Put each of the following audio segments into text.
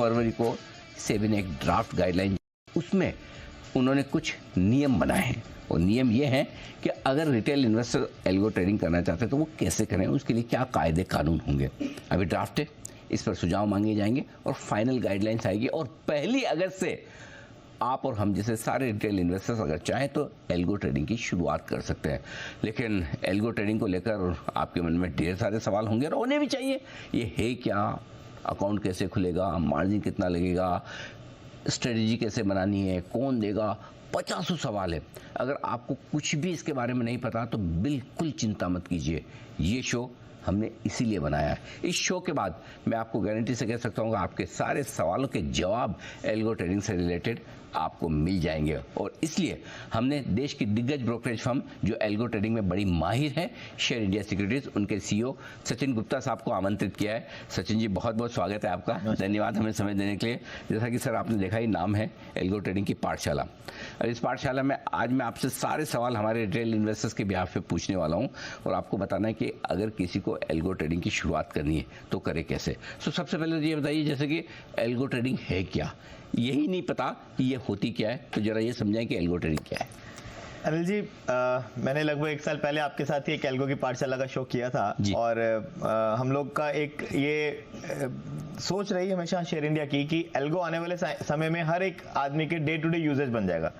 फरवरी को सेबी ने एक ड्राफ्ट गाइडलाइन, उसमें उन्होंने कुछ नियम बनाए हैं और नियम ये हैं कि अगर रिटेल इन्वेस्टर एल्गो ट्रेडिंग करना चाहते हैं तो वो कैसे करें, उसके लिए क्या कायदे कानून होंगे। अभी ड्राफ्ट है, इस पर सुझाव मांगे जाएंगे और फाइनल गाइडलाइंस आएगी और 1 अगस्त से आप और हम जैसे सारे रिटेल इन्वेस्टर्स अगर चाहें तो एल्गो ट्रेडिंग की शुरुआत कर सकते हैं। लेकिन एल्गो ट्रेडिंग को लेकर आपके मन में ढेर सारे सवाल होंगे और होने भी चाहिए। ये है क्या, अकाउंट कैसे खुलेगा, मार्जिन कितना लगेगा, स्ट्रेटजी कैसे बनानी है, कौन देगा, 50 सवाल है। अगर आपको कुछ भी इसके बारे में नहीं पता तो बिल्कुल चिंता मत कीजिए, ये शो हमने इसीलिए बनाया है। इस शो के बाद मैं आपको गारंटी से कह सकता हूँ कि आपके सारे सवालों के जवाब एल्गो ट्रेडिंग से रिलेटेड आपको मिल जाएंगे और इसलिए हमने देश की दिग्गज ब्रोकरेज फर्म जो एल्गो ट्रेडिंग में बड़ी माहिर है, शेयर इंडिया सिक्योरिटीज, उनके सीईओ सचिन गुप्ता साहब को आमंत्रित किया है। सचिन जी, बहुत बहुत स्वागत है आपका, धन्यवाद हमें समय देने के लिए। जैसा कि सर आपने देखा ही नाम है एल्गो ट्रेडिंग की पाठशाला, और इस पाठशाला में आज मैं आपसे सारे सवाल हमारे रिटेल इन्वेस्टर्स के बिहाफ पे पूछने वाला हूँ और आपको बताना है कि अगर किसी को एल्गो ट्रेडिंग की शुरुआत करनी है तो करे कैसे। तो सबसे पहले ये बताइए जैसे कि एल्गो ट्रेडिंग है क्या, यही नहीं पता कि ये होती क्या है, तो जरा ये समझाएं कि एल्गो ट्रेडिंग क्या है। अनिल जी, मैंने लगभग 1 साल पहले आपके साथ ही एक एल्गो की पाठशाला का शो किया था और हम लोग का एक ये सोच रही हमेशा शेयर इंडिया की कि एल्गो आने वाले समय में हर एक आदमी के डे टू डे यूजेज बन जाएगा।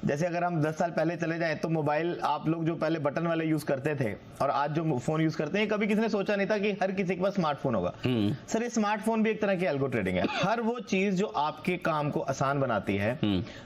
जैसे अगर हम 10 साल पहले चले जाएं तो मोबाइल आप लोग जो पहले बटन वाले यूज करते थे और आज जो फोन यूज करते हैं, कभी किसी ने सोचा नहीं था कि हर किसी के पास स्मार्टफोन होगा। सर, ये स्मार्टफोन भी एक तरह की एल्गो ट्रेडिंग है। हर वो चीज जो आपके काम को आसान बनाती है,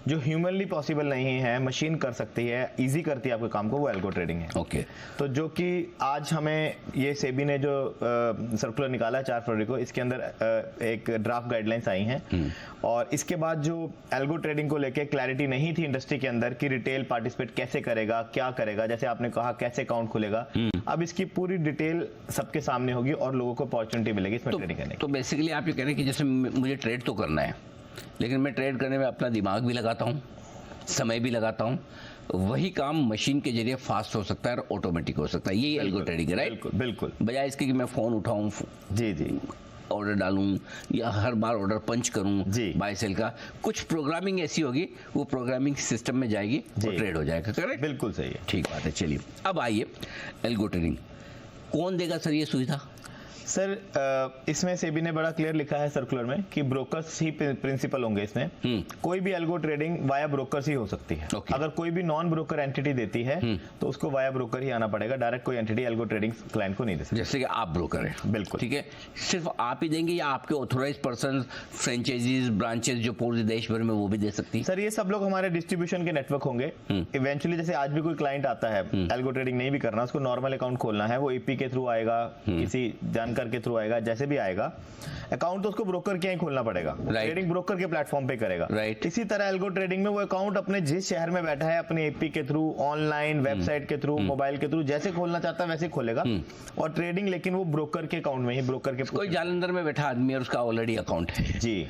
जो ह्यूमनली पॉसिबल नहीं है, मशीन कर सकती है, इजी करती है आपके काम को, वो एल्गो ट्रेडिंग है। ओके, तो जो कि आज हमें ये सेबी ने जो सर्कुलर निकाला 4 फरवरी को, इसके अंदर एक ड्राफ्ट गाइडलाइंस आई हैं और इसके बाद जो एल्गो ट्रेडिंग को लेके क्लैरिटी नहीं थी इंडस्ट्री के अंदर कि रिटेल पार्टिसिपेट कैसे करेगा, क्या करेगा, जैसे आपने कहा कैसे अकाउंट खुलेगा, अब इसकी पूरी डिटेल सबके सामने होगी और लोगों को अपॉर्चुनिटी मिलेगी इसमें ट्रेडिंग करने की। तो बेसिकली आप ये कह रहे हैं कि जैसे मुझे ट्रेड तो करना है, लेकिन मैं ट्रेड करने में अपना दिमाग भी लगाता हूँ, समय भी लगाता हूँ, वही काम मशीन के जरिए फास्ट हो सकता है और ऑटोमेटिक हो सकता है। यही एल्गो ट्रेडिंग है, राइट? बिल्कुल बिल्कुल, बजाय इसके कि मैं फोन उठाऊं, जी, ऑर्डर डालूं या हर बार ऑर्डर पंच करूं बाय सेल का, कुछ प्रोग्रामिंग ऐसी होगी, वो प्रोग्रामिंग सिस्टम में जाएगी और ट्रेड हो जाएगा। करेक्ट? बिल्कुल सही है, ठीक बात है। चलिए अब आइए, एल्गो ट्रेडिंग कौन देगा सर ये सुविधा? सर, इसमें सेबी ने बड़ा क्लियर लिखा है सर्कुलर में कि ब्रोकर्स ही प्रिंसिपल होंगे इसमें। कोई भी एल्गो ट्रेडिंग वाया ब्रोकर्स ही हो सकती है। अगर कोई भी नॉन ब्रोकर एंटिटी देती है तो उसको वाया ब्रोकर ही आना पड़ेगा, डायरेक्ट कोई एंटिटी एल्गो ट्रेडिंग क्लाइंट को नहीं दे सकती। जैसे कि आप ब्रोकर हैं, बिल्कुल, ठीक है, सिर्फ आप ही देंगे या आपके ऑथोराइज पर्सन, फ्रेंचाइजीज, ब्रांचेस जो पूरे देश भर में वो भी दे सकती है? सर, ये सब लोग हमारे डिस्ट्रीब्यूशन के नेटवर्क होंगे। इवेंचुअली जैसे आज भी कोई क्लाइंट आता है, एल्गो ट्रेडिंग नहीं भी करना, उसको नॉर्मल अकाउंट खोलना है, वो एपी के थ्रू आएगा, किसी जानकार के थ्रू आएगा, जैसे भी आएगा, अकाउंट तो उसको ब्रोकर के ही खोलना पड़ेगा, ट्रेडिंग ब्रोकर के प्लेटफॉर्म पे करेगा। इसी तरह एल्गो ट्रेडिंग में वो अकाउंट अपने जिस शहर में बैठा है, अपने एपी के थ्रू, ऑनलाइन, वेबसाइट के थ्रू, मोबाइल के थ्रू, जैसे खोलना चाहता है वैसे खोलेगा और ट्रेडिंग लेकिन वो ब्रोकर के अकाउंट में ही, ब्रोकर के कोई जालंधर में बैठा आदमी और उसका ऑलरेडी अकाउंट है जी,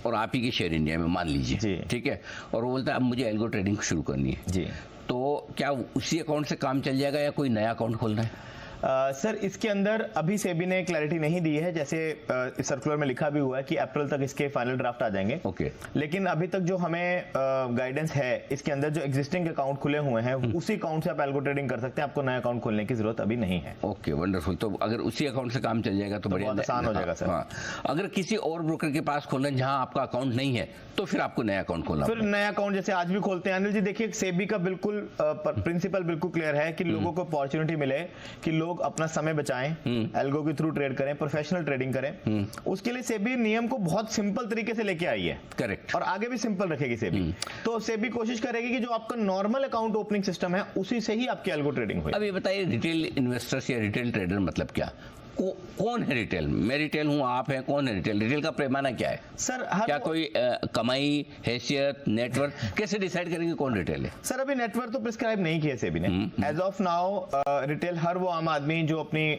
और आप ही के शेयर इंडिया में मान लीजिए, ठीक है, और वो बोलता है अब मुझे एल्गो ट्रेडिंग शुरू करनी है जी, तो क्या उसी अकाउंट से काम चल जाएगा या कोई नया अकाउंट खोलना है? सर, इसके अंदर अभी सेबी ने क्लैरिटी नहीं दी है, जैसे सर्कुलर में लिखा भी हुआ है कि अप्रैल तक इसके फाइनल ड्राफ्ट आ जाएंगे। ओके, लेकिन अभी तक जो हमें गाइडेंस है, इसके अंदर जो एग्जिस्टिंग अकाउंट खुले हुए हैं उसी अकाउंट से आप एल्गो ट्रेडिंग कर सकते हैं, आपको नया अकाउंट खोलने की जरूरत अभी नहीं है। Okay, wonderful. तो अगर उसी अकाउंट से काम चल जाएगा तो बढ़िया, आसान हो जाएगा सर। हाँ, अगर किसी और ब्रोकर के पास खोलना है जहां आपका अकाउंट नहीं है तो फिर आपको नया अकाउंट खोलना, फिर नया अकाउंट जैसे आज भी खोलते हैं। अनिल जी, देखिए सेबी का बिल्कुल प्रिंसिपल बिल्कुल क्लियर है कि लोगों को अपॉर्चुनिटी मिले कि लोग अपना समय बचाएं, एल्गो के थ्रू ट्रेड करें, प्रोफेशनल ट्रेडिंग करें। उसके लिए सेबी नियम को बहुत सिंपल तरीके से लेके आई है। करेक्ट, और आगे भी सिंपल रखेगी सेबी। तो सेबी कोशिश करेगी कि जो आपका नॉर्मल अकाउंट ओपनिंग सिस्टम है उसी से ही आपकी एल्गो ट्रेडिंग हो। अब ये बताइए, रिटेल इन्वेस्टर्स या रिटेल ट्रेडर मतलब क्या? कौन है रिटेल? मैं रिटेल हूं, आप हैं, कौन है रिटेल? रिटेल का पैमाना क्या है सर? क्या कोई कमाई, हैसियत, नेटवर्क, कैसे डिसाइड करेंगे कौन रिटेल है? सर, अभी नेटवर्क तो प्रिस्क्राइब नहीं किया सेबी ने। एज ऑफ नाउ रिटेल हर वो आम आदमी जो अपनी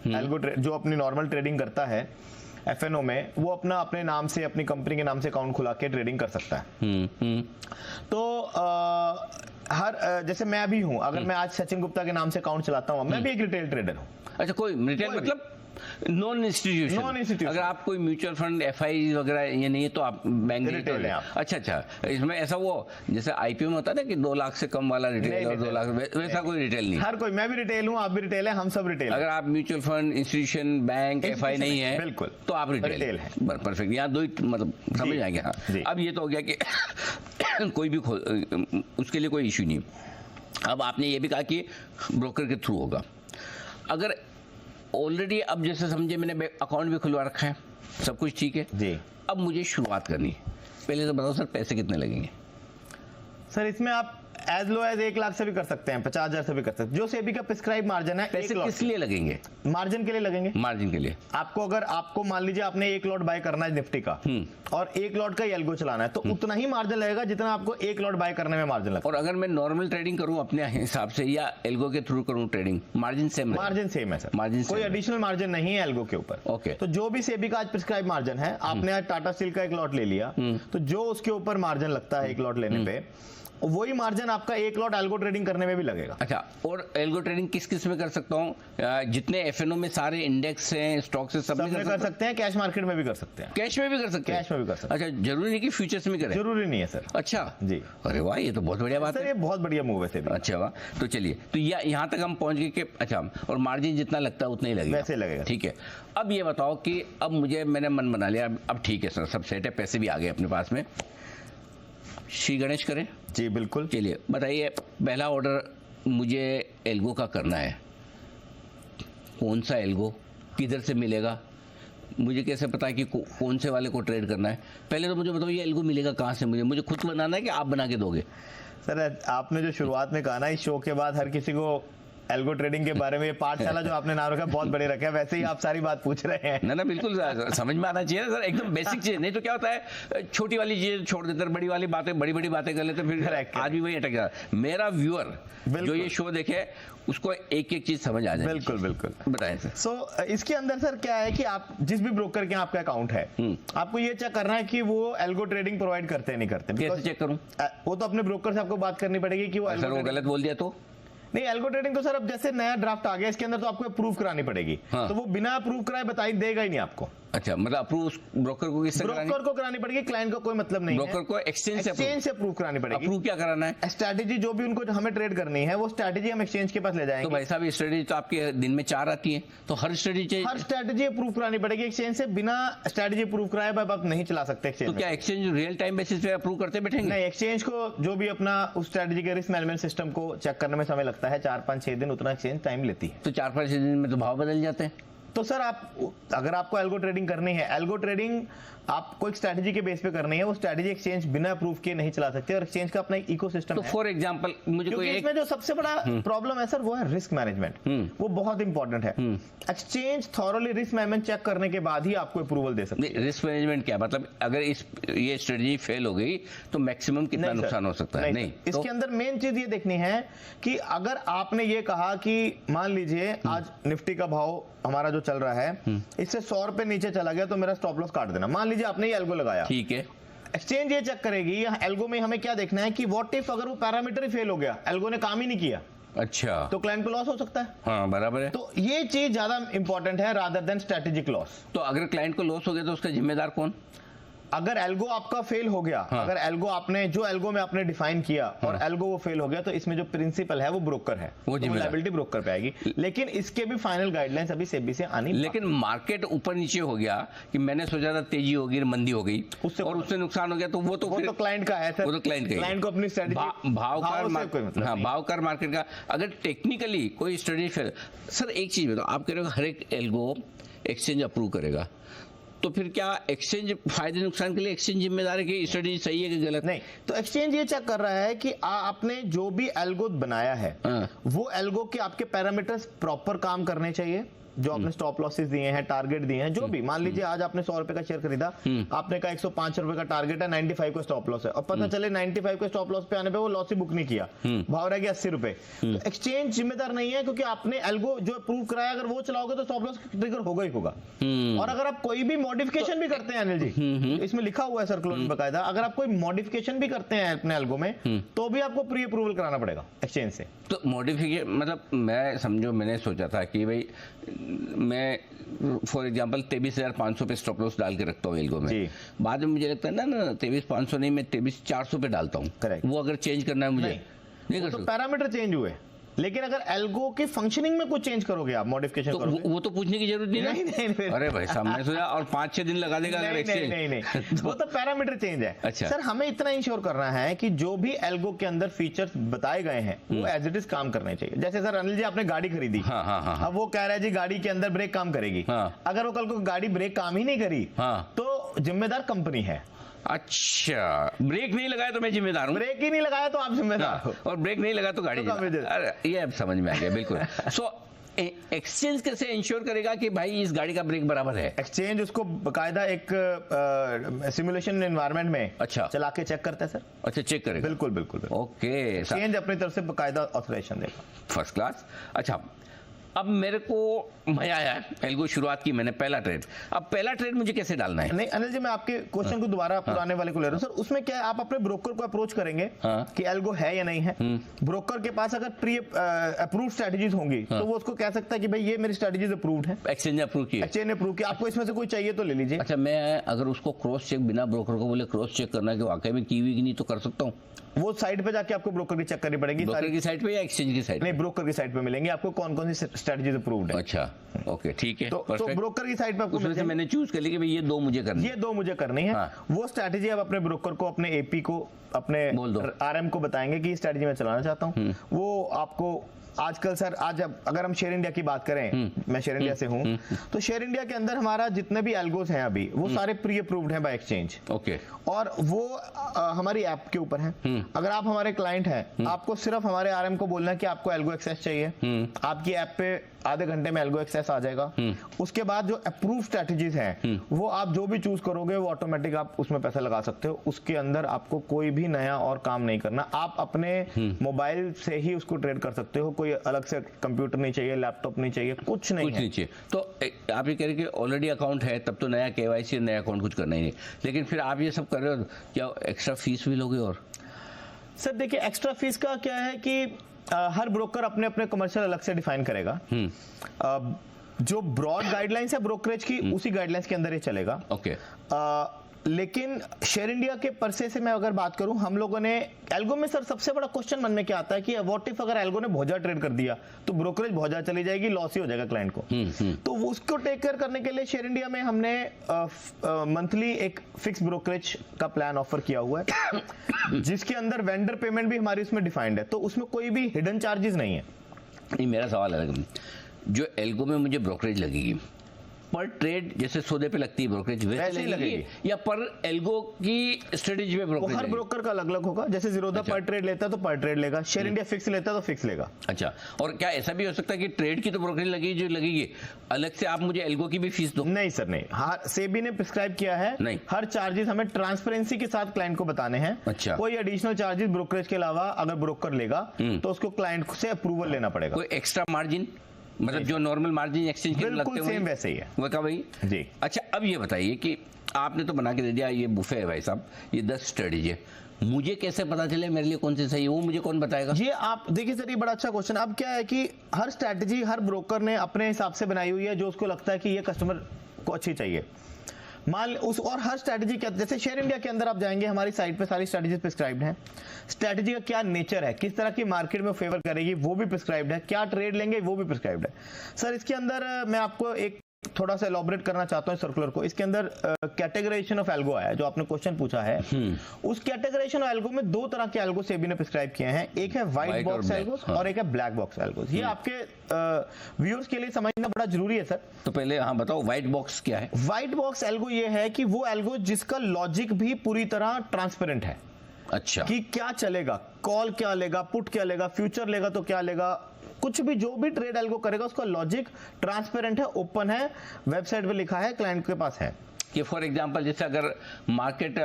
जो अपनी नॉर्मल ट्रेडिंग करता है एफएनओ में, वो अपने नाम से, अपनी कंपनी के नाम से अकाउंट खुला के ट्रेडिंग कर सकता है। तो जैसे मैं भी हूं, अगर मैं आज सचिन गुप्ता के नाम से अकाउंट चलाता हूं, मैं भी एक रिटेल ट्रेडर हूं। अच्छा, कोई रिटेल मतलब नॉन इंस्टीट्यूशन। अगर आप कोई म्यूचुअल फंड एफआई वगैरह ये नहीं है तो आप बैंक रिटेल है आप। अच्छा, इसमें ऐसा वो जैसे आईपीओ में होता है ना कि 2 लाख से कम वाला रिटेल और 2 लाख वैसा कोई रिटेल नहीं। हर कोई, मैं भी रिटेल हूँ, आप भी रिटेल है, हम सब रिटेल। अगर आप mutual fund, institution, bank, FI नहीं है बिल्कुल तो आप रिटेल है। परफेक्ट, यहाँ दो मतलब समझ आएंगे। हाँ, अब ये तो हो गया कि कोई भी उसके लिए कोई इश्यू नहीं। अब आपने ये भी कहा कि ब्रोकर के थ्रू होगा। अगर ऑलरेडी अब जैसे समझे मैंने अकाउंट भी खुलवा रखा है, सब कुछ ठीक है जी, अब मुझे शुरुआत करनी है, पहले तो बताओ सर पैसे कितने लगेंगे? सर इसमें आप एज लो एज 1 लाख से भी कर सकते हैं, 50,000 से भी कर सकते हैं। जो सेबी का प्रिस्क्राइब मार्जिन है, पैसे किस लिए लगेंगे? मार्जिन के लिए लगेंगे। मार्जिन के लिए आपको अगर आपको मान लीजिए आपने 1 लॉट बाय करना है निफ्टी का और 1 लॉट का एल्गो चलाना है तो उतना ही मार्जिन लगेगा जितना आपको 1 लॉट बाय करने में मार्जिन लगेगा। और अगर मैं नॉर्मल ट्रेडिंग करूं अपने हिसाब से या एल्गो के थ्रू करूं trading, margin same? Margin same है सर, मार्जिन कोई एडिशनल मार्जिन नहीं है एल्गो के ऊपर। ओके, तो जो भी सेबी का आज प्रिस्क्राइब मार्जिन है, आपने आज टाटा स्टील का 1 लॉट ले लिया तो जो उसके ऊपर मार्जिन लगता है 1 लॉट लेने पे, वही मार्जिन आपका 1 लॉट एल्गो ट्रेडिंग करने में भी लगेगा। अच्छा, और एल्गो ट्रेडिंग किस किस में कर सकता हूँ? जितने एफएनओ में सारे इंडेक्स हैं, स्टॉक्स हैं, सब में कर सकते हैं। कैश मार्केट में भी कर सकते हैं, कैश में भी कर सकते हैं, कैश में भी कर सकते हैं। अच्छा, जरूरी नहीं कि फ्यूचर्स में करें? जरूरी नहीं है सर। अच्छा जी, अरे वाह, ये तो बहुत बढ़िया बात है। ये बहुत बढ़िया मूव है सेबी। अच्छा वाह, तो चलिए, तो यहाँ तक हम पहुंच गए कि अच्छा, और मार्जिन जितना लगता है उतना ही लगेगा, वैसे लगेगा। ठीक है। अब ये बताओ कि अब मैंने मन बना लिया, अब ठीक है सर, सब सेट है, पैसे भी आ गए अपने पास में, श्री गणेश करें? जी बिल्कुल। चलिए बताइए, पहला ऑर्डर मुझे एल्गो का करना है, कौन सा एल्गो, किधर से मिलेगा, मुझे कैसे पता है कि कौन से वाले को ट्रेड करना है? पहले तो मुझे बताओ ये एल्गो मिलेगा कहाँ से? मुझे खुद बनाना है कि आप बना के दोगे? सर आपने जो शुरुआत में कहा ना, इस शो के बाद हर किसी को एल्गो ट्रेडिंग के बारे में, पाठशाला जो आपने नाम रखा बहुत बड़े रखा है, वैसे ही आप सारी बात पूछ रहे हैं। ना बिल्कुल समझ में आना चाहिए सर, एकदम बेसिक चीज। नहीं तो क्या होता है, छोटी वाली चीज छोड़ देते हैं, बड़ी वाली बातें, बड़ी बड़ी बातें कर लेते, फिर आज भी वही अटक जाता। मेरा व्यूअर जो ये शो देखे उसको एक एक चीज समझ आ जाए। बिल्कुल बिल्कुल, बताएं सर। सो इसके अंदर सर क्या है कि आप जिस भी ब्रोकर के आपका अकाउंट है, आपको ये चेक करना है कि वो एल्गो ट्रेडिंग प्रोवाइड करते हैं नहीं करते। कैसे चेक करूं? वो तो अपने ब्रोकर से आपको बात करनी पड़ेगी कि वो गलत बोल दिया तो नहीं। एल्गो ट्रेडिंग तो सर अब जैसे नया ड्राफ्ट आ गया, इसके अंदर तो आपको अप्रूव करानी पड़ेगी। हाँ। तो वो बिना अप्रूव कराए बताई देगा ही नहीं आपको। अच्छा, मतलब अप्रूव ब्रोकर को किससे करानी? ब्रोकर को करानी पड़ेगी, क्लाइंट को कोई मतलब नहीं है। ब्रोकर को एक्सचेंज से अप्रूव करानी पड़ेगी। अप्रूव क्या कराना है? स्ट्रैटेजी जो भी उनको हमें ट्रेड करनी है, वो स्ट्रैटेजी हम एक्सचेंज के पास ले जाएंगे। तो भाई साहब, स्ट्रैटेजी तो आपके दिन में 4 आती है, तो हर स्ट्रैटेजी अप्रूव करानी पड़ेगी एक्सचेंज से। बिना स्ट्रैटेजी अप्रूव कराए आप नहीं चला सकते एक्सचेंज। तो क्या एक्सचेंज रियल टाइम बेसिस पे अप्रूव करते बैठेंगे? नहीं, एक्सचेंज को जो भी अपना उस स्ट्रैटेजी के रिस्क मैनेजमेंट सिस्टम को चेक करने में समय लगता है, 4, 5, 6 दिन, उतना एक्सचेंज टाइम लेती है। तो 4-5 दिन में तो भाव बदल जाते हैं। तो सर अगर आपको एल्गो ट्रेडिंग करनी है, एल्गो ट्रेडिंग आपको एक स्ट्रैटेजी के बेस पे करनी है, वो स्ट्रैटेजी एक्सचेंज बिना अप्रूव किए नहीं चला सकते, और एक्सचेंज का अपना इकोसिस्टम तो है। फॉर एग्जांपल मुझे कोई इसमें जो सबसे बड़ा प्रॉब्लम है सर, वो है रिस्क मैनेजमेंट। वो बहुत इंपॉर्टेंट है। Exchange thoroughly risk management check करने के बाद ही आपको अप्रूवल दे सकते हैं। रिस्क मैनेजमेंट क्या मतलब? अगर ये स्ट्रेटजी फेल हो गई तो मैक्सिमम कितना नुकसान हो सकता है? नहीं, इसके अंदर मेन चीज ये देखनी है कि अगर आपने ये कहा कि मान लीजिए आज निफ्टी का भाव हमारा जो चल रहा है, इससे 100 रुपए नीचे चला गया तो मेरा स्टॉप लॉस काट देना। मान लीजिए आपने ये एल्गो लगाया, ठीक है। एक्सचेंज ये चेक करेगी, एल्गो में हमें क्या देखना है कि व्हाट इफ अगर वो पैरामीटर ही फेल हो गया, एल्गो ने काम ही नहीं किया, अच्छा, तो क्लाइंट को लॉस हो सकता है। हाँ बराबर है। तो ये चीज ज्यादा इंपॉर्टेंट है रादर देन स्ट्रेटेजिक लॉस। तो अगर क्लाइंट को लॉस हो गया तो उसका जिम्मेदार कौन? अगर एल्गो आपका फेल हो गया, अगर एल्गो आपने जो एल्गो में आपने डिफाइन किया और एल्गो वो फेल हो गया, तो इसमें जो प्रिंसिपल है वो ब्रोकर है, वो लायबिलिटी ब्रोकर पे आएगी। लेकिन इसके भी फाइनल गाइडलाइंस अभी सेबी से आनी। लेकिन मार्केट ऊपर नीचे हो गया कि मैंने सोचा था तेजी होगी, मंदी हो गई, उससे नुकसान हो गया, तो वो तो क्लाइंट का है सर। वो तो क्लाइंट को अपनी स्ट्रेटजी भाव कर मार्केट का। अगर टेक्निकली कोई स्ट्रेटजी फेल, सर एक चीज बताओ, आप कह रहे हो हर एक एल्गो एक्सचेंज अप्रूव करेगा, तो फिर क्या एक्सचेंज फायदे नुकसान के लिए एक्सचेंज जिम्मेदार है कि स्ट्रेटजी सही है कि गलत? नहीं, तो एक्सचेंज ये चेक कर रहा है कि आपने जो भी एल्गो बनाया है, वो एल्गो के आपके पैरामीटर्स प्रॉपर काम करने चाहिए। जो आपने स्टॉप लॉसेस दिए हैं, टारगेट दिए हैं, जो भी, मान लीजिए आज आपने 100 रुपए का शेयर खरीदा, आपने कहा 105 रुपए का टारगेट है, 95 का स्टॉप लॉस है, और पता चले 95 के स्टॉप लॉस पे आने पे वो लॉस ही बुक नहीं किया, भाव रह गया 80 रुपए, तो एक्सचेंज जिम्मेदार नहीं है, क्योंकि आपने एल्गो जो अप्रूव कराया, अगर वो चलाओगे तो स्टॉप लॉस ट्रिगर होगा ही होगा। और अगर आप कोई भी मॉडिफिकेशन भी करते हैं अनिल जी, इसमें लिखा हुआ है सर्कुलर में बकायदा, अगर आप कोई मॉडिफिकेशन भी करते हैं अपने एल्गो में, तो भी आपको प्री अप्रूवल कराना पड़ेगा एक्सचेंज से। तो मॉडिफिकेशन मतलब मैं समझो, मैंने सोचा था कि भाई मैं फॉर एग्जांपल 23,500 पे स्टॉप लॉस डाल के रखता हूँ एल्गो में, जी। बाद में मुझे लगता है ना 23,500 नहीं, मैं 23,400 पे डालता हूँ। Correct। वो अगर चेंज करना है मुझे नहीं कर तो सकता। पैरामीटर चेंज हुए, लेकिन अगर एल्गो की फंक्शनिंग में कुछ चेंज करोगे, आप मॉडिफिकेशन तो करोगे, वो तो पूछने की जरूरत नहीं ना। नहीं। अरे भाई साहब, मैं सोचा और 5-6 दिन लगा देगा अगर एक्सचेंज। नहीं वो तो पैरामीटर चेंज है। अच्छा। सर हमें इतना इंश्योर करना है कि जो भी एल्गो के अंदर फीचर्स बताए गए हैं वो एज इट इज काम करने चाहिए। जैसे सर अनिल जी आपने गाड़ी खरीदी, हाँ। अब वो कह रहा है जी गाड़ी के अंदर ब्रेक काम करेगी, हाँ। अगर वो कल को गाड़ी ब्रेक काम ही नहीं करी, हाँ। तो जिम्मेदार कंपनी है। अच्छा, ब्रेक नहीं लगाया तो मैं जिम्मेदार हूँ। ब्रेक ही नहीं लगाया तो आप जिम्मेदार हो। और ब्रेक नहीं लगा तो गाड़ी तो जिम्मेदार। अरे ये अब समझ में आ गया बिल्कुल। सो एक्सचेंज कैसे इंश्योर करेगा कि भाई इस गाड़ी का ब्रेक बराबर है? एक्सचेंज उसको बकायदा एक सिमुलेशन एनवायरनमेंट में अच्छा चला के चेक करता है सर। अच्छा, चेक करेगा। बिल्कुल। ओके, एक्सचेंज अपनी तरफ से बकायदा ऑथराइजेशन देगा। First class. अच्छा, अब मेरे को मजा आया, एल्गो शुरुआत की मैंने, पहला ट्रेड। अब पहला ट्रेड मुझे कैसे डालना है? नहीं अनिल जी, मैं आपके क्वेश्चन को दोबारा पुराने वाले को ले रहा हूँ सर। उसमें क्या है, आप अपने ब्रोकर को अप्रोच करेंगे कि एल्गो है या नहीं है। ब्रोकर के पास अगर प्री अप्रूव स्ट्रेटजीज होंगी तो वो उसको कह सकता है कि भाई ये मेरी स्ट्रेटजीज अप्रूव्ड है, एक्सचेंज ने अप्रूव किया। एक्सचेंज ने अप्रूव किया, आपको इसमें से कोई चाहिए तो ले लीजिए। अच्छा, मैं अगर उसको क्रॉस चेक बिना ब्रोकर को बोले क्रॉस चेक करना कि वाकई में की हुई कि नहीं तो कर सकता हूँ? वो साइड पे जाके आपको ब्रोकर की चेक करनी पड़ेगी। ब्रोकर की साइड पे या एक्सचेंज की साइड? नहीं, ब्रोकर की साइड पे मिलेंगे आपको कौन कौन सी स्ट्रेटजीज अप्रूव्ड है। अच्छा, ओके, ठीक है। तो ब्रोकर की साइड पे आपको उसमें से मैंने चूज कर ली कि भाई ये 2 मुझे करनी है। ये 2 मुझे करनी है। हाँ। वो स्ट्रैटेजी आप अपने ब्रोकर को, अपने एपी को, अपने बोल दो। आरएम को बताएंगे कि ये स्ट्रैटेजी मैं चलाना चाहता हूँ। वो आपको आजकल सर, आज अगर हम शेयर इंडिया की बात करें, मैं शेयर इंडिया से हूँ, तो शेयर इंडिया के अंदर हमारा जितने भी एल्गोस हैं अभी वो सारे प्री अप्रूव्ड हैं बाय एक्सचेंज। ओके। और वो हमारी ऐप के ऊपर है। अगर आप हमारे क्लाइंट हैं, आपको सिर्फ हमारे आरएम को बोलना है कि आपको एल्गो एक्सेस चाहिए, आपकी ऐप पे आधे घंटे में एल्गो एक्सेस आ जाएगा। उसके बाद जो अप्रूव स्ट्रेटजीज हैं वो आप जो भी चूज करोगे वो ऑटोमेटिक आप उसमें पैसा लगा सकते हो। उसके अंदर आपको कोई भी नया और काम नहीं करना, आप अपने मोबाइल से ही उसको ट्रेड कर सकते हो। कोई अलग से कंप्यूटर नहीं चाहिए, लैपटॉप नहीं चाहिए, कुछ नहीं चाहिए। तो आप ये कह रहे कि ऑलरेडी अकाउंट है तब तो नया केवाईसी, नया अकाउंट कुछ करना ही नहीं, लेकिन फिर आप ये सब कर रहे हो, क्या एक्स्ट्रा फीस भी लोगे? और सर देखिए, एक्स्ट्रा फीस का क्या है कि हर ब्रोकर अपने अपने कमर्शियल अलग से डिफाइन करेगा। जो ब्रॉड गाइडलाइंस है ब्रोकरेज की, उसी गाइडलाइंस के अंदर ये चलेगा। ओके। लेकिन शेयर इंडिया के परसे से मैं अगर बात करूं, हम लोगों ने एल्गो में सर सबसे बड़ा क्वेश्चन मन में क्या आता है कि व्हाट इफ अगर एल्गो ने भोजा ट्रेड कर दिया तो ब्रोकरेज भोजा चली जाएगी, लॉस ही हो जाएगा क्लाइंट को। तो उसको टेक केयर करने के लिए शेयर इंडिया में हमने मंथली एक फिक्स ब्रोकरेज का प्लान ऑफर किया हुआ है जिसके अंदर वेंडर पेमेंट भी हमारी उसमें डिफाइंड है, तो उसमें कोई भी हिडन चार्जेस नहीं है। नहीं, मेरा सवाल है, जो एल्गो में मुझे ब्रोकरेज लगेगी पर ट्रेड जैसे सौदे पे लगती है ब्रोकरेज, वैसे लगेगी या पर एल्गो की स्ट्रेटेजी में ब्रोकरेज? हर ब्रोकर का अलग अलग होगा। जैसे जीरोधा पर ट्रेड लेता है तो पर ट्रेड लेगा, शेयर इंडिया फिक्स लेता है तो फिक्स लेगा। अच्छा, और क्या ऐसा भी हो सकता है कि ट्रेड की तो ब्रोकरेज लगेगी जो लगेगी, अलग से आप मुझे एल्गो की भी फीस दो? नहीं सर, नहीं। हाँ, सेबी ने प्रिस्क्राइब किया है, नहीं, हर चार्जेस हमें ट्रांसपेरेंसी के साथ क्लाइंट को बताने हैं। अच्छा। कोई एडिशनल चार्जेस ब्रोकरेज के अलावा अगर ब्रोकर लेगा तो उसको क्लाइंट से अप्रूवल लेना पड़ेगा। कोई एक्स्ट्रा मार्जिन, मतलब जो नॉर्मल मार्जिन एक्सचेंज के लगते हैं सेम वैसे ही है वो का भाई जी। अच्छा, अब ये बताइए कि आपने तो बना के दे दिया, ये बुफे है भाई साहब, ये 10 स्ट्रेटेजी है, मुझे कैसे पता चले मेरे लिए कौन सी सही है? वो मुझे कौन बताएगा? ये आप देखिए सर, ये बड़ा अच्छा क्वेश्चन। अब क्या है कि हर स्ट्रैटेजी हर ब्रोकर ने अपने हिसाब से बनाई हुई है जो उसको लगता है कि ये कस्टमर को अच्छी चाहिए। मान उस और हर स्ट्रैटेजी क्या, जैसे शेयर इंडिया के अंदर आप जाएंगे, हमारी साइट पे सारी स्ट्रैटेजीज प्रिस्क्राइब्ड हैं। स्ट्रैटेजी का क्या नेचर है, किस तरह की मार्केट में फेवर करेगी वो भी प्रिस्क्राइब्ड है, क्या ट्रेड लेंगे वो भी प्रिस्क्राइब्ड है। सर इसके अंदर मैं आपको एक थोड़ा सा एलॉबरेट करना चाहता हूं सर्कुलर को। इसके अंदर कैटेगराइजेशन ऑफ एल्गो आया, जो आपने क्वेश्चन पूछा है। उस कैटेगराइजेशन ऑफ एल्गो में 2 तरह के एल्गो सेबी ने प्रिस्क्राइब किए हैं, एक है व्हाइट बॉक्स एल्गोस और एक है ब्लैक बॉक्स एल्गोस। ये आपके व्यूअर्स के लिए समझना बड़ा जरूरी है सर। तो पहले हाँ बताओ, व्हाइट बॉक्स क्या है? व्हाइट बॉक्स एल्गो ये है कि वो एल्गो जिसका लॉजिक भी पूरी तरह ट्रांसपेरेंट है। अच्छा, कि क्या चलेगा, कॉल क्या लेगा, पुट क्या लेगा, फ्यूचर लेगा तो क्या लेगा, कुछ भी जो भी ट्रेड एल्गो करेगा उसका लॉजिक ट्रांसपेरेंट है, ओपन है, वेबसाइट पे लिखा है, क्लाइंट के पास है। कि फॉर एग्जांपल जैसे अगर मार्केट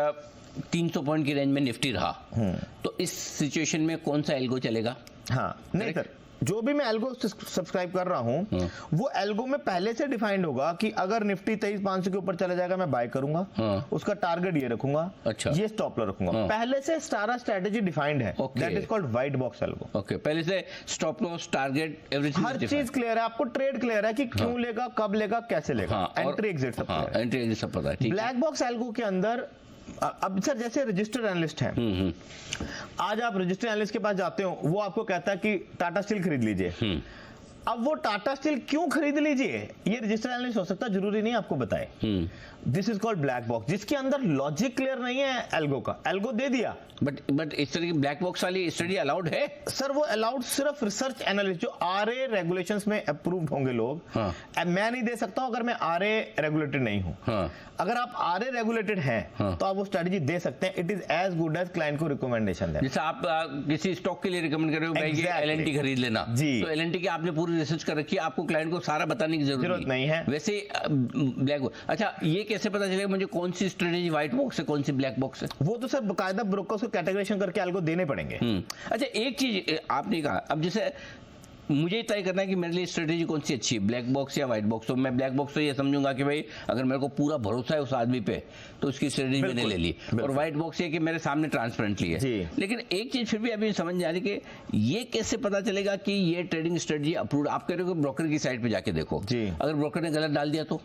300 पॉइंट की रेंज में निफ्टी रहा तो इस सिचुएशन में कौन सा एल्गो चलेगा? हाँ नहीं सर, जो भी मैं एल्गो सब्सक्राइब कर रहा हूँ वो एल्गो में पहले से डिफाइंड होगा कि अगर निफ्टी 23,500 के ऊपर चला जाएगा मैं बाय करूंगा, उसका टारगेट ये रखूंगा, अच्छा, ये स्टॉप लॉस रखूंगा। पहले से सारा स्ट्रेटेजी डिफाइंड है, that is called white box algo. Okay, पहले से स्टॉप लॉस, टारगेट, एवरीथिंग, हर चीज क्लियर है, आपको ट्रेड क्लियर है कि क्यों लेगा, कब लेगा, कैसे लेगा, एंट्री एग्जिट सब क्लियर है। एंट्री एग्जिट सब पता है। ब्लैक बॉक्स एल्गो के अंदर अब सर जैसे रजिस्टर्ड एनालिस्ट हैं, आज आप रजिस्टर्ड एनालिस्ट के पास जाते हो, वो आपको कहता है कि टाटा स्टील खरीद लीजिए। अब वो टाटा स्टील क्यों खरीद लीजिए ये रजिस्टर्ड एनालिस्ट हो सकता है, जरूरी नहीं आपको बताए। This is called black box, जिसके अंदर लॉजिक क्लियर नहीं है एल्गो का। एल्गो दे दिया, बट इस तरह की ब्लैक बॉक्स वाली स्टडी अलाउड है सर? वो अलाउड सिर्फ रिसर्च एनालिस्ट जो आरए रेगुलेशंस में अप्रूव्ड होंगे लोग। मैं नहीं दे सकता हूं अगर मैं आरए रेगुलेटेड नहीं हूं। अगर आप आरए रेगुलेटेड हैं तो आप वो स्ट्रेटजी दे सकते हैं। It is as good as client को रिकमेंडेशन है। जैसे आप किसी स्टॉक के लिए रिकमेंड कर रहे हो, exactly. एलएनटी खरीद लेना जी, तो एलएनटी की आपने पूरी रिसर्च कर रखी है, आपको क्लाइंट को सारा बताने की जरूरत नहीं है। वैसे ब्लैक बॉक्स, अच्छा ये कैसे पता चलेगा मुझे कौन सी स्ट्रेटेजी व्हाइट बॉक्स है, कौन सी ब्लैक बॉक्स है? वो तो सर बकायदा ब्रोकर्स को कैटेगराइजेशन करके एल्गो देने पड़ेंगे। अच्छा एक चीज आपने कहा, अब जैसे मुझे तय करना है कि मेरे लिए स्ट्रेटेजी कौन सी अच्छी है, ब्लैक बॉक्स या व्हाइट बॉक्स। तो मैं ब्लैक बॉक्स तो ये समझूंगा कि भाई अगर मेरे को पूरा भरोसा है उस आदमी पे तो उसकी स्ट्रेटेजी मैंने ले ली, और व्हाइट बॉक्स ये कि मेरे सामने ट्रांसपेरेंटली है। लेकिन एक चीज फिर भी अभी समझ नहीं आ रही कि ये कैसे पता चलेगा कि ये ट्रेडिंग स्ट्रेटेजी अप्रूव्ड। आप कह रहे हो कि ब्रोकर की साइट पे जाके देखो, अगर ब्रोकर ने गलत डाल दिया तो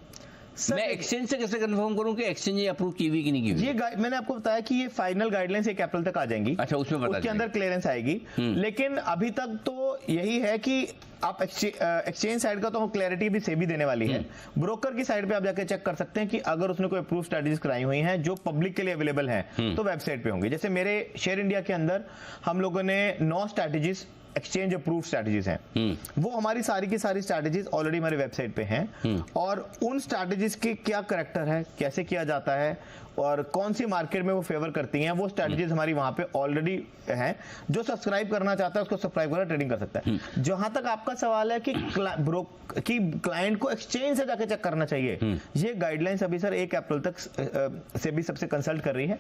मैं एक्सचेंज से कैसे कंफर्म करूं कि एक्सचेंज ये अप्रूव की हुई कि नहीं की हुई? ये मैंने आपको बताया कि ये फाइनल गाइडलाइंस 1 अप्रैल तक आ जाएंगी। अच्छा, उसमें उसके अंदर क्लियरेंस आएगी। लेकिन अभी तक तो यही है कि आप एक्सचेंज साइड का तो क्लैरिटी भी सेबी देने वाली है। ब्रोकर की साइड पे आप जाके चेक कर सकते हैं कि अगर उसने कोई अप्रूव स्ट्रेटजीज कराई हुई हैं जो पब्लिक के लिए अवेलेबल हैं तो वेबसाइट पे होंगे। जैसे मेरे शेयर इंडिया के अंदर हम लोगों ने 9 स्ट्रेटजीज एक्सचेंज अप्रूव स्ट्रेटजीज हैं, वो हमारी सारी की सारी स्ट्रेटजीज ऑलरेडी हमारी वेबसाइट पे हैं। और उन स्ट्रेटजीज के क्या करैक्टर है, कैसे किया जाता है और कौन सी मार्केट में वो फेवर करती हैं, वो स्ट्रेटजीज हमारी वहां पे ऑलरेडी हैं। जो सब्सक्राइब करना चाहता है उसको सब्सक्राइब करके ट्रेडिंग कर सकता है। जहां तक आपका सवाल है कि क्लाइंट को एक्सचेंज से जाके चेक करना चाहिए, ये गाइडलाइंस अभी सर 1 अप्रैल तक से भी सबसे कंसल्ट कर रही है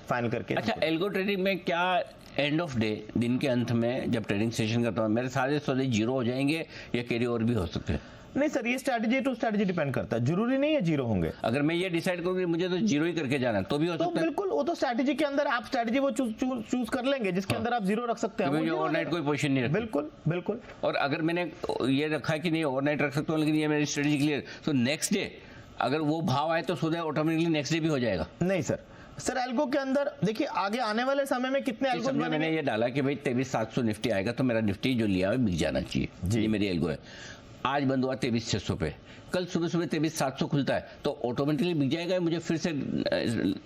फाइनल करके। अच्छा, एल्गो ट्रेडिंग में क्या एंड ऑफ डे, दिन के अंत में जब ट्रेडिंग सेशन करता हूँ मेरे सारे सौदे जीरो हो जाएंगे या कैरी ओवर भी हो सकते हैं? नहीं सर, ये स्ट्रेटजी टू स्ट्रेटजी डिपेंड करता है, जरूरी नहीं है जीरो होंगे। अगर मैं ये डिसाइड करूँ कि मुझे तो जीरो ही करके जाना है तो भी हो सकता है? बिल्कुल, वो तो स्ट्रेटजी के अंदर आप स्ट्रेटजी वो चूज कर लेंगे जिसके अंदर आप जीरो रख सकते हैं। ओवरनाइट कोई पोजीशन नहीं रखती। बिल्कुल बिल्कुल। और अगर मैंने ये रखा है कि नहीं ओवरनाइट रख सकता हूँ लेकिन ये मेरी स्ट्रेटजी क्लियर, तो नेक्स्ट डे अगर वो भाव आए तो सौदा ऑटोमेटिकली नेक्स्ट डे भी हो जाएगा? नहीं सर एल्गो के अंदर देखिए आगे आने वाले समय में कितने एल्गो मैंने ये डाला कि भाई 23,700 निफ्टी आएगा तो मेरा निफ्टी जो लिया है बिक जाना चाहिए, ये मेरी एल्गो है। आज बंद हुआ 23,600 पे, कल सुबह 23,700 खुलता है तो ऑटोमेटिकली बिक जाएगा, मुझे फिर से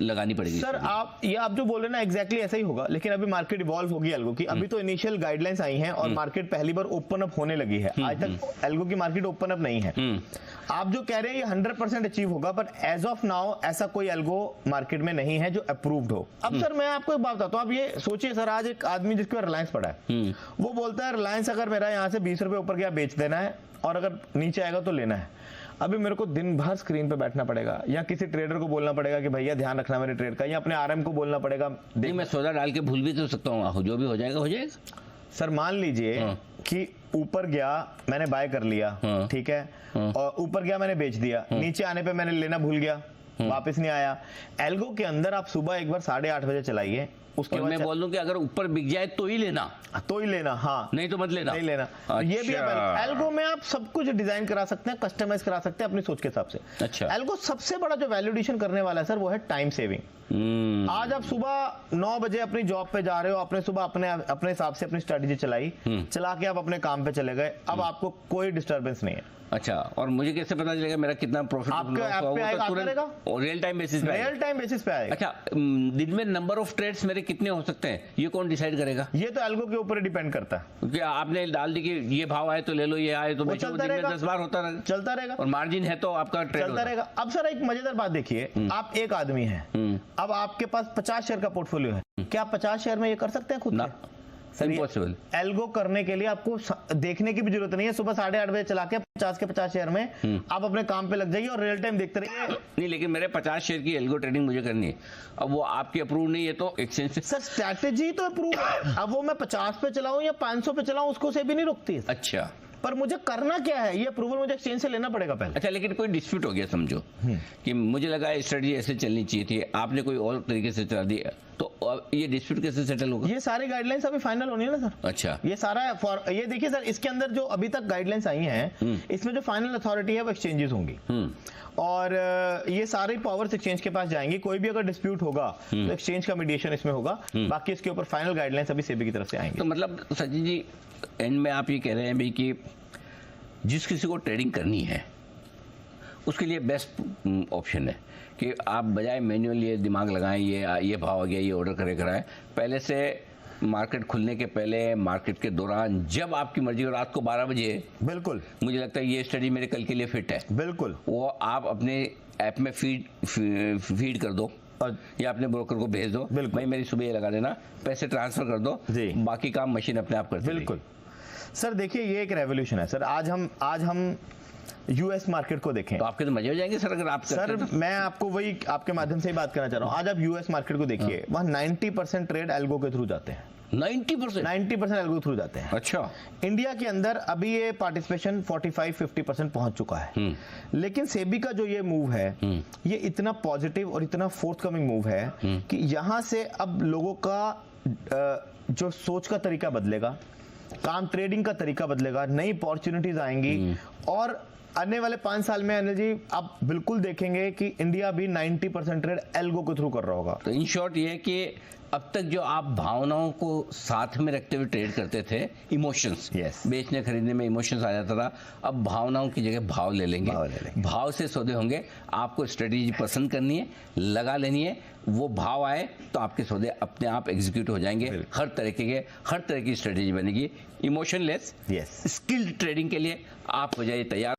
लगानी पड़ेगी? सर आप जो बोले ना एग्जैक्टली ऐसा ही होगा, लेकिन अभी मार्केट इवॉल्व होगी एल्गो की। अभी तो इनिशियल गाइडलाइंस आई हैं और मार्केट पहली बार ओपन अप होने लगी है। आज तक एल्गो की मार्केट ओपन अप नहीं है। आप जो कह रहे हैं ये 100% अचीव होगा, पर एज ऑफ नाउ ऐसा कोई एल्गो मार्केट में नहीं है जो अप्रूव्ड हो। अब सर मैं आपको एक बात बताता हूँ, आप ये सोचिए सर, आज एक आदमी जिसके पास रिलायंस पड़ा है वो बोलता है रिलायंस अगर मेरा यहाँ से 20 रुपए ऊपर गया बेच देना है और अगर नीचे आएगा तो लेना है। अभी मेरे को दिन भर स्क्रीन पे बैठना पड़ेगा या किसी ट्रेडर को बोलना पड़ेगा कि भैया ध्यान रखना मेरे ट्रेड का, या अपने आरएम को बोलना पड़ेगा। नहीं, मैं सौदा डाल के भूल भी तो सकता हूँ, जो भी हो जाएगा हो जाएगा। सर मान लीजिए कि ऊपर गया मैंने बाय कर लिया, ठीक है, और ऊपर गया मैंने बेच दिया, नीचे आने पे मैंने लेना भूल गया, वापस नहीं आया। एल्गो के अंदर आप सुबह एक बार 8:30 बजे चलाइए, उसके बाद मैं बोल दूं कि अगर ऊपर बिक जाए तो ही लेना, हाँ, नहीं तो मत लेना, नहीं लेना। अच्छा। ये भी एल्गो में आप सब कुछ डिजाइन करा सकते हैं, कस्टमाइज करा सकते हैं अपनी सोच के हिसाब से। अच्छा। एल्गो सबसे बड़ा जो वैल्यूएडिशन करने वाला है सर वो है टाइम सेविंग। आज आप सुबह 9 बजे अपनी जॉब पे जा रहे हो, आपने सुबह अपने हिसाब से अपनी स्ट्रेटजी चलाई, चला के आप अपने काम पे चले गए, अब आपको कोई डिस्टर्बेंस नहीं है। अच्छा, और मुझे कैसे पता चलेगा मेरा कितना प्रॉफिट? आपके ऐप पे आएगा, रियल टाइम बेसिस पे, रियल टाइम बेसिस पे आएगा। अच्छा, दिन में नंबर ऑफ ट्रेड्स मेरे कितने हो सकते हैं ये कौन डिसाइड करेगा? ये तो एल्गो के ऊपर डिपेंड करता है, क्योंकि आपने डाल दी कि ये भाव आए तो ले लो, ये आए तो बेचो, दिन में 10 बार होता रहेगा, चलता रहेगा, और मार्जिन है तो आपका ट्रेड चलता रहेगा। अब सर एक मजेदार बात देखिए, आप एक आदमी हैं, अब आपके पास 50 शेयर का पोर्टफोलियो है, क्या आप 50 शेयर में ये कर सकते हैं खुद? इम्पॉसिबल। एल्गो करने के लिए आपको देखने की भी जरूरत नहीं है, सुबह 8:30 बजे चला के 50 के 50 शेयर में आप अपने काम पे लग जाइए और रियल टाइम देखते रहिए। नहीं, लेकिन मेरे 50 शेयर की एल्गो ट्रेडिंग मुझे करनी है, अब वो आपकी अप्रूव नहीं है तो एक्सचेंज से। सर स्ट्रैटेजी तो अप्रूव है, अब वो मैं 50 पे चलाऊं या 500 पे चलाऊं उसको से भी नहीं रुकती है। अच्छा, पर मुझे करना क्या है, ये अप्रूवल मुझे एक्सचेंज से लेना पड़ेगा पहले। अच्छा, लेकिन कोई डिस्प्यूट हो गया समझो कि मुझे लगा स्ट्रेटजी ऐसे चलनी चाहिए थी, आपने कोई और तरीके से चला दिया, तो अब ये डिस्प्यूट कैसे सेटल होगा? ये सारी गाइडलाइंस अभी फाइनल होनी है ना सर। अच्छा, ये सारा ये देखिए सर, इसके अंदर जो अभी तक गाइडलाइंस आई हैं इसमें जो फाइनल अथॉरिटी है वो एक्सचेंजेस होंगी और ये सारी पावर्स एक्सचेंज के पास जाएंगी। कोई भी अगर डिस्प्यूट होगा तो एक्सचेंज का मीडिएशन इसमें होगा, बाकी इसके ऊपर फाइनल गाइडलाइंस अभी सेबी की तरफ से आएंगे। तो मतलब सचिन जी एंड में आप ये कह रहे हैं भाई कि जिस किसी को ट्रेडिंग करनी है उसके लिए बेस्ट ऑप्शन है कि आप बजाय मैन्युअल ये दिमाग लगाएं, ये भाव आ गया, ये ऑर्डर कराएं, पहले से मार्केट खुलने के पहले, मार्केट के दौरान, जब आपकी मर्जी हो, रात को 12 बजे, बिल्कुल मुझे लगता है ये स्टडी मेरे कल के लिए फिट है, बिल्कुल वो आप अपने ऐप में फीड कर दो और या अपने ब्रोकर को भेज दो, भाई मेरी सुबह ये लगा देना, पैसे ट्रांसफर कर दो जी, बाकी काम मशीन अपने आप करती है। बिल्कुल सर, देखिए ये एक रेवोल्यूशन है सर। आज हम यूएस मार्केट को देखें तो आपके तो मजे हो जाएंगे सर अगर आप सर तो। मैं आपको वही आपके माध्यम से ही बात करना चाह रहा हूं। आज आप यूएस मार्केट को देखिए, वहां 90% ट्रेड एल्गो के थ्रू जाते हैं। 90% एल्गो थ्रू जाते हैं। अच्छा, इंडिया के अंदर अभी ये पार्टिसिपेशन 45-50% पहुंच चुका है, लेकिन सेबी का जो ये मूव है ये इतना पॉजिटिव और इतना फोर्थकमिंग मूव है कि यहां से अब लोगों का जो सोच का तरीका बदलेगा, काम ट्रेडिंग का तरीका बदलेगा, नई अपॉर्चुनिटीज आएंगी और आने वाले 5 साल में अनिल जी आप बिल्कुल देखेंगे कि इंडिया भी 90% ट्रेड एल्गो के थ्रू कर रहा होगा। तो इन शॉर्ट ये है कि अब तक जो आप भावनाओं को साथ में रखते हुए ट्रेड करते थे, इमोशंस, बेचने खरीदने में इमोशंस आ जाता था, अब भावनाओं की जगह भाव ले लेंगे, भाव से सौदे होंगे। आपको स्ट्रेटेजी पसंद करनी है, लगा लेनी है, वो भाव आए तो आपके सौदे अपने आप एग्जीक्यूट हो जाएंगे। हर तरह की स्ट्रेटेजी बनेगी, इमोशनलेस, स्किल्ड ट्रेडिंग के लिए आप हो जाइए तैयार।